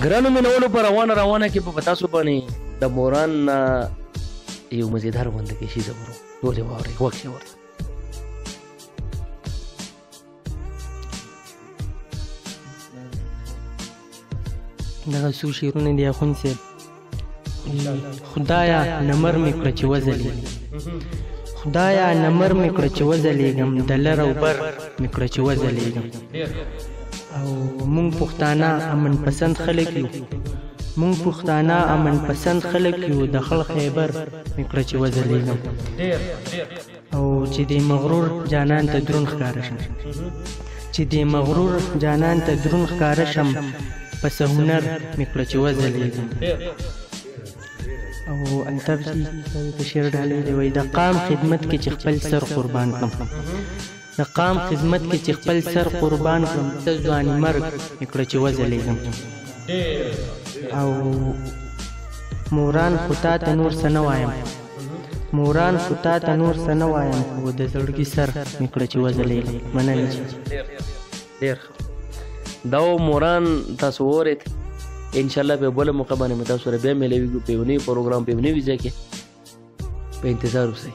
ګرانو مینهوالو په روانه کې په تاسو باندې د موران نه یو مزیدار غونډه کې شي زبرو ټولې واورئ وخت یې ورته دغه څو شعرونه دي اخوند صاحب خدایا نمر مې کړه چې وځلېږم خدایا نمر مې کړه چې وځلېږم د لر او بر مې کړه چې وځلېږم او مونږ پښتانه امن پسند خلک یو مونږ پښتانه امن پسند خلک یو د خړ خیبر مې کړه چې وځلېږم او چې د مغرور جانان ته دروند ښکاره شم چې د مغرور جانان ته دروند ښکاره شم پس هنر مې کړه چې وځلېږم او الطاف جي په شعر ډالۍ دی وایي د قام خدمت کې چې خپل سر قربان کړم د قام خدمت کې چې خپل سر قربان کړم ته ځواني مرګ مې کړه چې وځلېږم او موران خو تا ته نور څه نه وایم موران خو تا ته نور څه نه وایم خو د زړګي سر مې کړه چې وځلېږم مننه ډېر دا موران تاسو اورئ انشاءالله په بله موقع باندې مې تاسو سره بیا میلاویږو په یو نوي پروګرام په یو نوي ځای کې په انتظار اوسئ